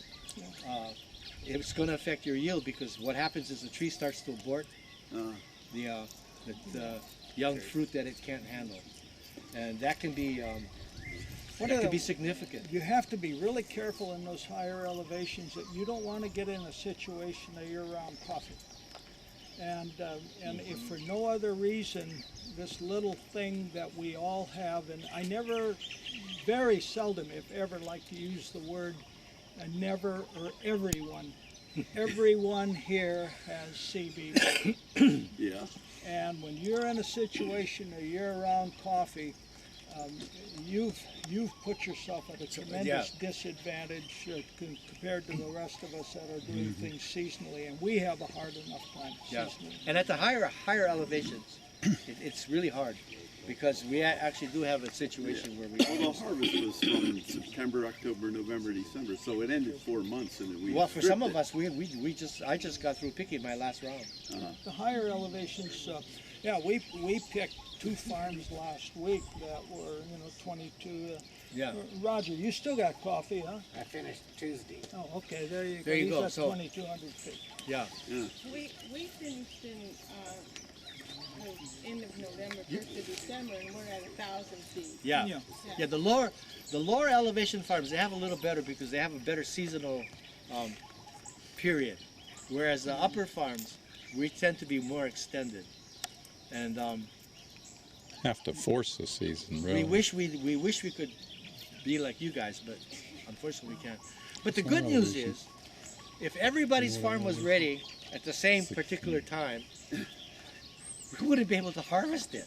it's going to affect your yield, because what happens is the tree starts to abort the young fruit that it can't handle. And that can be significant. You have to be really careful in those higher elevations that you don't want to get in a situation of year-round coffee. And if for no other reason, this little thing that we all have, and I never, very seldom, if ever, like to use the word never or everyone. Everyone here has CBD. Yeah. And when you're in a situation of year-round coffee, you've put yourself at a tremendous disadvantage compared to the rest of us that are doing things seasonally, and we have a hard enough time seasonally. And at the higher elevations, it's really hard, because we actually do have a situation where we. Well, the harvest was from September, October, November, December, so it ended 4 months, and we. Well, for some of us, I just got through picking my last round. The higher elevations, we picked 2 farms last week that were 22. Roger, you still got coffee, huh? I finished Tuesday. Oh, okay. There you go. There you go. He's at So 2,200 feet. Yeah. We finished in end of November, 1st of December, and we're at 1,000 feet. Yeah. The lower elevation farms, they have a little better, because they have a better seasonal period, whereas the upper farms, we tend to be more extended, and Have to force the season, really. we wish we could be like you guys, but unfortunately we can't. But the good news is, if everybody's farm was ready at the same particular time, we wouldn't be able to harvest it.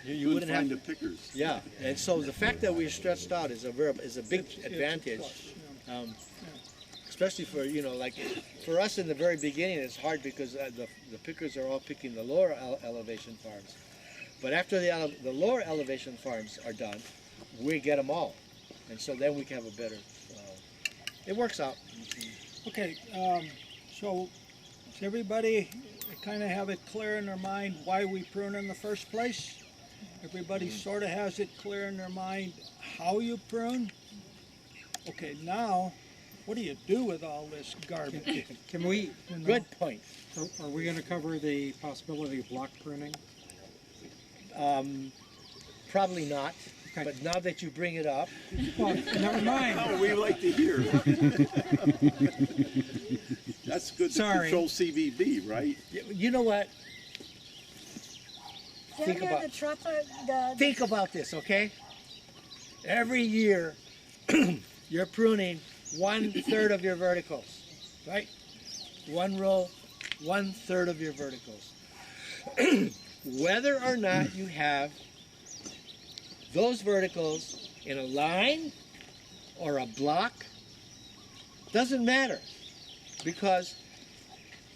You wouldn't have the pickers. Yeah, and so the fact that we're stretched out is a big advantage, especially for like for us in the very beginning. It's hard because the pickers are all picking the lower elevation farms, but after the lower elevation farms are done, we get them all, and so then we can have a better. It works out. Okay, so does everybody kind of have it clear in their mind why we prune in the first place? Everybody sort of has it clear in their mind how you prune? Okay, now, what do you do with all this garbage? Can we? Good point. Are we going to cover the possibility of block pruning? Probably not. Okay. But now that you bring it up, well, never mind. Oh, we like to hear. That's good to control CVB, right? You know what? Think about this, okay? Every year, you're pruning 1/3 of your verticals, right? One row, 1/3 of your verticals. Whether or not you have those verticals in a line or a block doesn't matter, because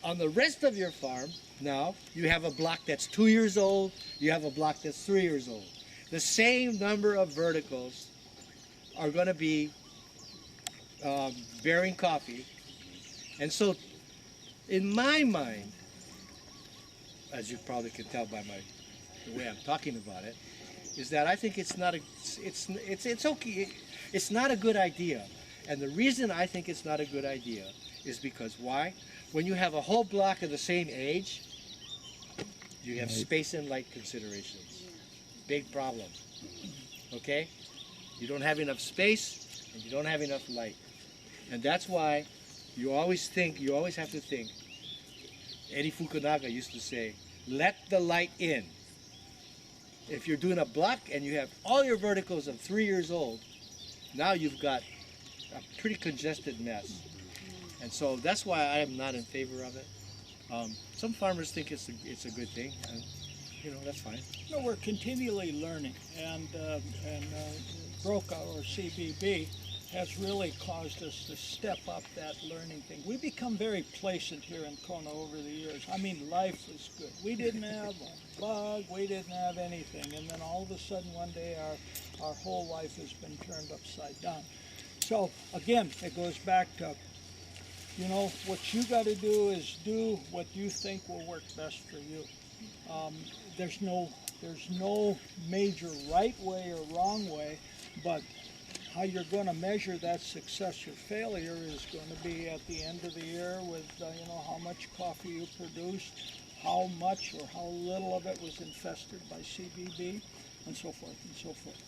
on the rest of your farm now you have a block that's 2 years old, you have a block that's 3 years old. The same number of verticals are going to be bearing coffee, and so in my mind, as you probably can tell by the way I'm talking about it, is that I think it's not okay. It's not a good idea, and the reason I think it's not a good idea is because why? When you have a whole block of the same age, you have space and light considerations. Big problem. Okay? You don't have enough space and you don't have enough light, and that's why you always have to think. Eddie Fukunaga used to say, let the light in. If you're doing a block and you have all your verticals of 3 years old, now you've got a pretty congested mess. And so that's why I am not in favor of it. Some farmers think it's a good thing, and you know, that's fine. No, we're continually learning, and Broca or CBB has really caused us to step up that learning thing. We've become very placent here in Kona over the years. I mean, life was good. We didn't have a bug, we didn't have anything, and then all of a sudden one day our whole life has been turned upside down. So again, it goes back to, you know, what you got to do is do what you think will work best for you. There's no major right way or wrong way, but how you're going to measure that success or failure is going to be at the end of the year with, you know, how much coffee you produced, how much or how little of it was infested by CBB, and so forth and so forth.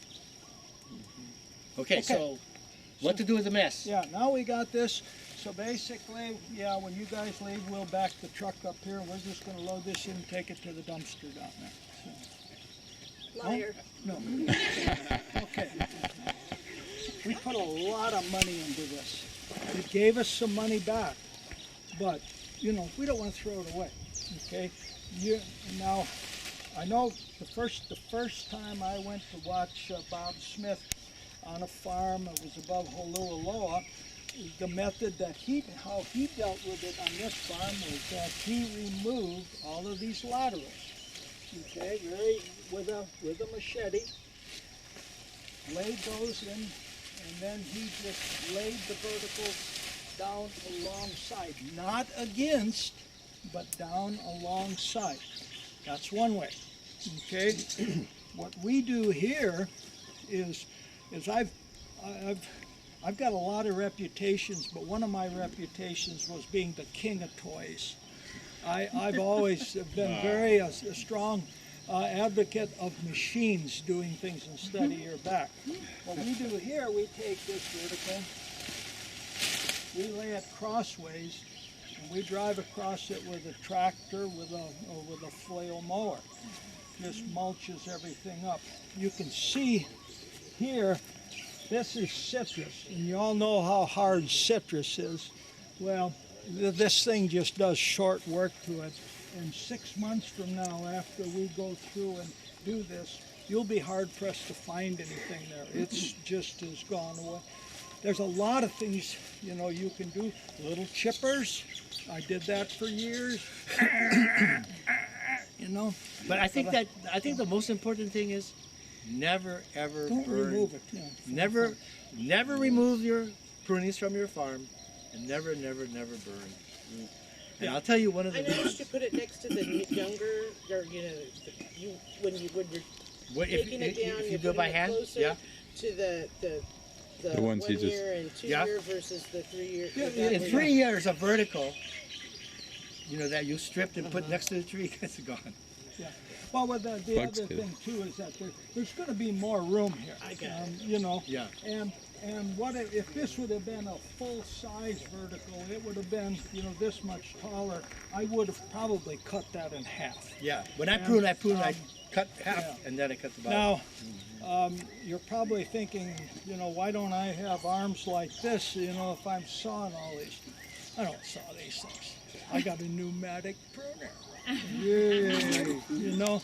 Okay, so what to do with the mess? Yeah, now we got this. So basically, yeah, when you guys leave, we'll back the truck up here. We're just going to load this in and take it to the dumpster down there. So. Liar. Oh, no. Okay. We put a lot of money into this. It gave us some money back, but you know, we don't want to throw it away. Okay. Now, I know the first time I went to watch Bob Smith on a farm that was above Lehuula, the method that how he dealt with it on this farm was that he removed all of these laterals. Okay, with a machete, laid those in, and then he just laid the verticals down alongside, not against, but down alongside. That's one way. Okay, what we do here is I've got a lot of reputations, but one of my reputations was being the king of toys. I've always been very a strong advocate of machines doing things instead of your back. What we do here, we take this vertical, we lay it crossways, and we drive across it with a tractor with a flail mower. Just mulches everything up. You can see here, this is citrus, and you all know how hard citrus is. Well, this thing just does short work to it. And 6 months from now, after we go through and do this, you'll be hard-pressed to find anything there. It's just has gone away. There's a lot of things, you know, you can do. Little chippers. I did that for years. You know. But I think the most important thing is never ever don't burn. Remove it. Yeah, never remove your prunings from your farm, and never burn. And I'll tell you one of the. I noticed you put it next to the younger, or you know, when you're taking it down, if you you're do it by putting hand, closer yeah. to the ones 1 you just- year and 2 year versus the 3 year. In 3 years of vertical, you know, that you stripped and put next to the tree, it's gone. Yeah. Well, the other thing too is that there's going to be more room here. I got it. You know. Yeah. And what if this would have been a full-size vertical? It would have been, you know, this much taller. I would have probably cut that in half. Yeah. When I prune, I cut half, and then I cut the bottom. Now, you're probably thinking, you know, why don't I have arms like this? You know, if I'm sawing all these, I don't saw these things. I got a pneumatic pruner. Yeah, you know,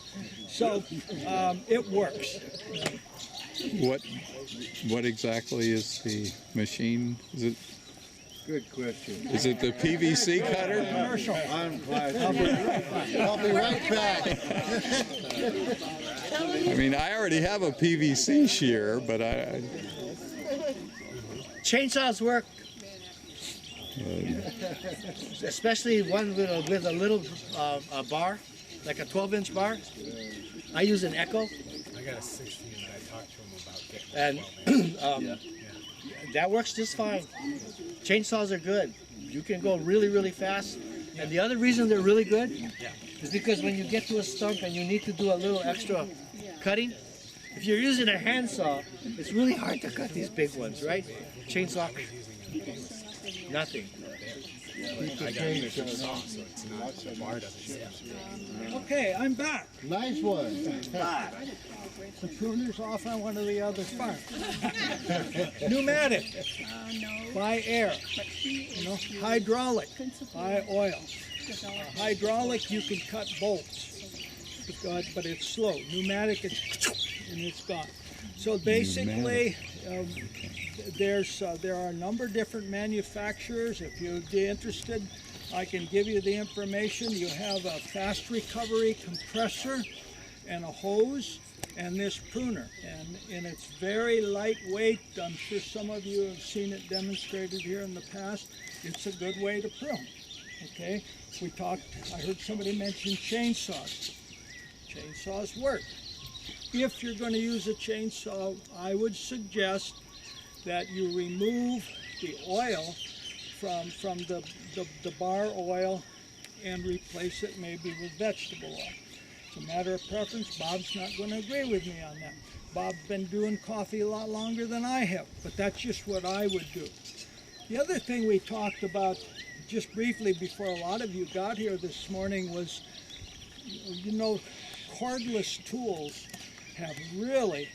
so it works. What exactly is the machine? Is it? Good question. Is it the PVC cutter? Commercial. I'm glad. I'll be right back. I mean, I already have a PVC shear, but I Chainsaws work, especially one with a little bar, like a 12-inch bar. I use an Echo. I got a 16 that I talked to him about getting. And that works just fine. Chainsaws are good. You can go really, really fast. And the other reason they're really good is because when you get to a stump and you need to do a little extra cutting, if you're using a handsaw, it's really hard to cut these big ones, right? Chainsaw, nothing. I got it finished saw, so it's not, the bar doesn't sit. Okay, I'm back. Nice one. But the pruner's off on one of the other farms. Pneumatic, by air. You know, hydraulic, by oil. Hydraulic, you can cut bolts, but it's slow. Pneumatic, and it's gone. So basically, there are a number of different manufacturers. If you'd be interested, I can give you the information. You have a fast recovery compressor and a hose and this pruner. And it's very lightweight. I'm sure some of you have seen it demonstrated here in the past. It's a good way to prune. Okay, I heard somebody mention chainsaws. Chainsaws work. If you're going to use a chainsaw, I would suggest that you remove the oil from the bar oil and replace it maybe with vegetable oil. It's a matter of preference. Bob's not going to agree with me on that. Bob's been doing coffee a lot longer than I have, but that's just what I would do. The other thing we talked about just briefly before a lot of you got here this morning was, you know, cordless tools have really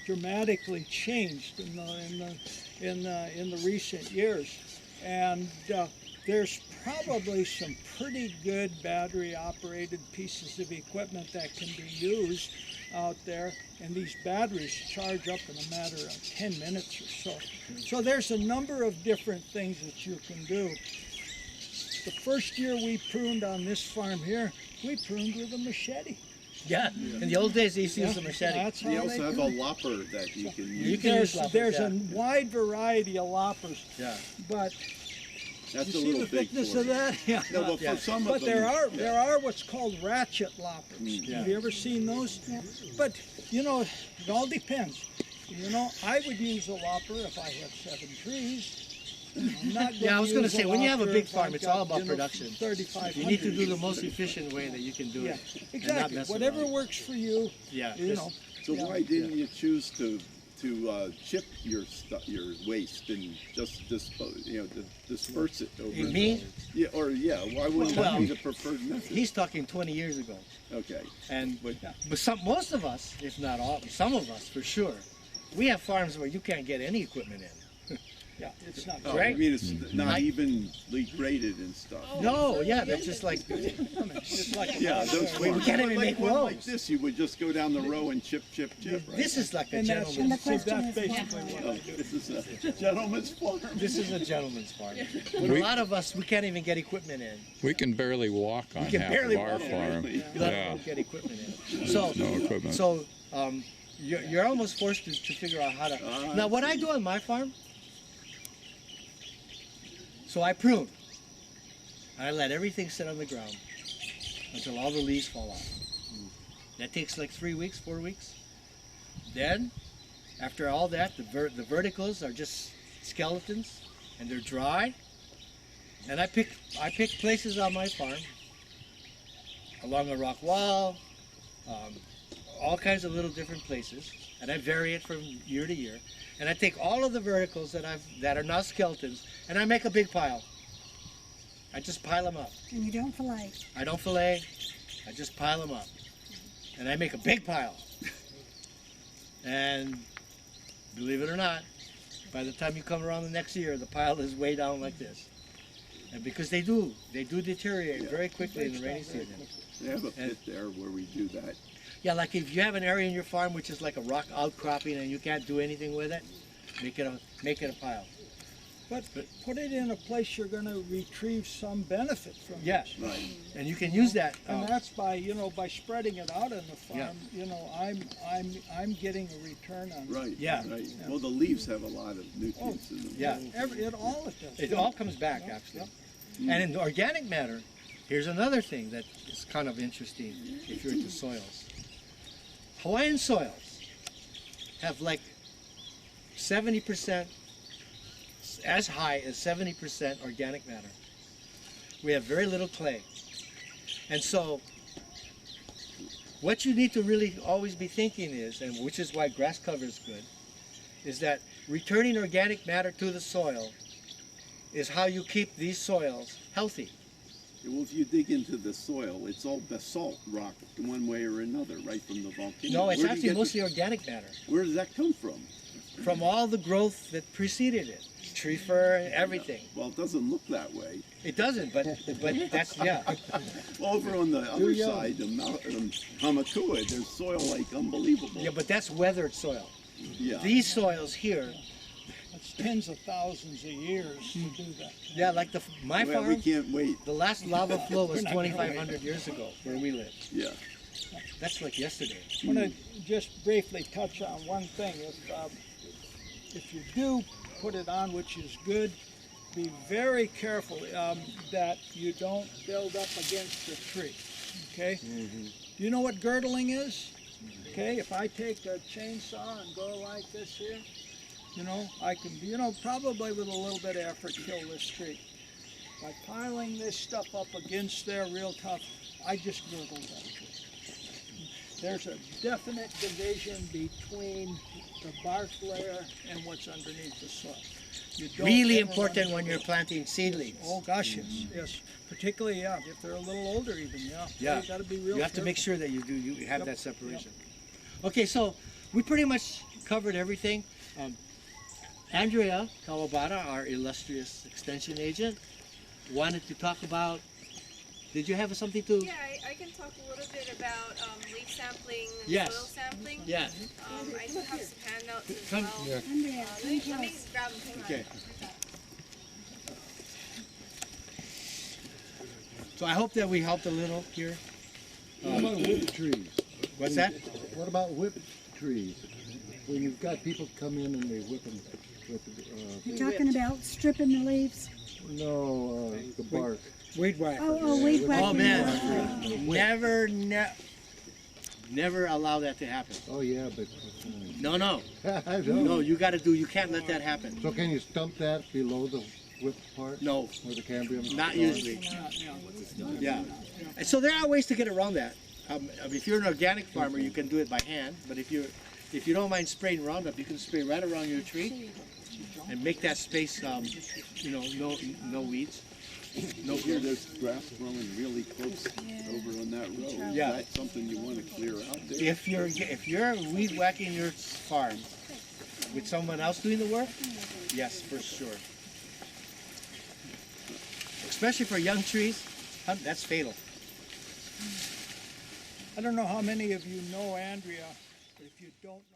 dramatically changed in the recent years, and there's probably some pretty good battery-operated pieces of equipment that can be used out there, and these batteries charge up in a matter of 10 minutes or so. So there's a number of different things that you can do. The first year we pruned on this farm here, we pruned with a machete. Yeah, in the old days they used to use a machete. That's how You they also have a prune. lopper that you can use. You can use loppers, There's yeah. a wide variety of loppers, Yeah. but That's you a see little the big thickness for of it. that? Yeah. No, but Yeah. for some But of them, there are what's called ratchet loppers. Yeah. Have you ever seen those? But you know, it all depends. You know, I would use a lopper if I had 7 trees. I'm not Yeah, I was going to use a say, when you have a lopper big if farm, I've it's got, all about you know, production. 3,500. You need to do the most efficient way that you can do Yeah, it. and not exactly. mess Whatever around. works for you. Yeah. You know. so yeah. why didn't you choose to chip your waste and just disperse it over? Me? Yeah, or yeah. Why wouldn't that be the preferred method? He's talking 20 years ago. Okay. And but most of us, if not all, some of us for sure, we have farms where you can't get any equipment in. Yeah, it's not. Oh, Right? I mean, it's not evenly graded and stuff. No, yeah, that's just like It's like Yeah, those we farms. can't But even like make one rows. like this, you would just go down the row and chip, right? This is like a And that's, gentleman's. the question that's is basically why. what I Oh, do. this is a gentleman's farm. This is a gentleman's farm. But a lot of us, we can't even get equipment in. We can barely walk on can half barely of our walk. farm. Really? Let Yeah. alone get equipment in. So, No equipment. So you're almost forced to figure out how to. Now, what I do on my farm, so I prune. I let everything sit on the ground until all the leaves fall off. That takes like 3 weeks, 4 weeks. Then, after all that, the verticals are just skeletons, and they're dry. And I pick places on my farm, along a rock wall, all kinds of little different places, and I vary it from year to year. And I take all of the verticals that are now skeletons, and I make a big pile. I just pile them up. And you don't fillet. I don't fillet. I just pile them up, and I make a big pile. And believe it or not, by the time you come around the next year, the pile is way down like this. And because they do deteriorate very quickly in the rainy season. They have a pit there where we do that. Yeah, like if you have an area in your farm which is like a rock outcropping and you can't do anything with it, make it a pile. But put it in a place you're going to retrieve some benefit from. Yes, Right. and you can use that. And that's by by spreading it out in the farm. Yeah. I'm getting a return on it. Right. Yeah. Right. Well, the leaves have a lot of nutrients in them. Yeah. It does. It all comes back actually. And in organic matter, here's another thing that is kind of interesting if you're into soils. Hawaiian soils have like 70%, as high as 70% organic matter. We have very little clay. And so what you need to really always be thinking is, and which is why grass cover is good, is that returning organic matter to the soil is how you keep these soils healthy. Well, if you dig into the soil, it's all basalt rock in one way or another, right from the volcano. No, it's Where do you actually get mostly organic matter. Where does that come from? From all the growth that preceded it. Tree fur and everything. Well, it doesn't look that way. It doesn't, but that's, yeah. Well, over on the other side, the mountain, Hamakua, there's soil like unbelievable. Yeah, but that's weathered soil. Yeah. These soils here, It's tens of thousands of years to do that. yeah, like my Well, farm, we can't wait. the last lava flow was 2,500 years ago where we lived. Yeah. That's like yesterday. I want to just briefly touch on one thing. If you do put it on, which is good, be very careful that you don't build up against the tree. Okay? Do you know what girdling is? Okay, if I take a chainsaw and go like this here, you know, I can, you know, probably with a little bit of effort kill this tree. By piling this stuff up against there real tough, I just girdled that tree. There's a definite division between the bark layer and what's underneath the soil. You don't Really ever important wanna when go- you're planting seedlings. Oh gosh, yes, yes. Particularly, yeah, if they're a little older even, yeah. Yeah, You gotta be real you have to make careful. sure that you have Yep, that separation. Okay, so we pretty much covered everything. Andrea Kawabata, our illustrious extension agent, wanted to talk about. Did you have something to? Yeah, I can talk a little bit about leaf sampling and Yes. soil sampling. Yeah. I do have some handouts as Come- well. yeah. Let me grab them. Okay. So I hope that we helped a little here. What about whipped trees? What's that? What about whipped trees? When you've got people come in and they whip them with You're talking about stripping the leaves? the bark. Weed whacker. Oh, weed whacking. Oh man, never allow that to happen. Oh yeah, but No, I know. no, you can't let that happen. So can you stump that below the whipped part? No, Where the cambium? not usually. Yeah, and so there are ways to get around that. If you're an organic farmer, you can do it by hand. But if you don't mind spraying Roundup, you can spray right around your tree and make that space, you know, no weeds. No Here, there's grass growing really close over on that road. Yeah. Is that something you want to clear out there? If you're weed whacking your farm with someone else doing the work, yes, for sure. Especially for young trees, that's fatal. I don't know how many of you know Andrea, but if you don't know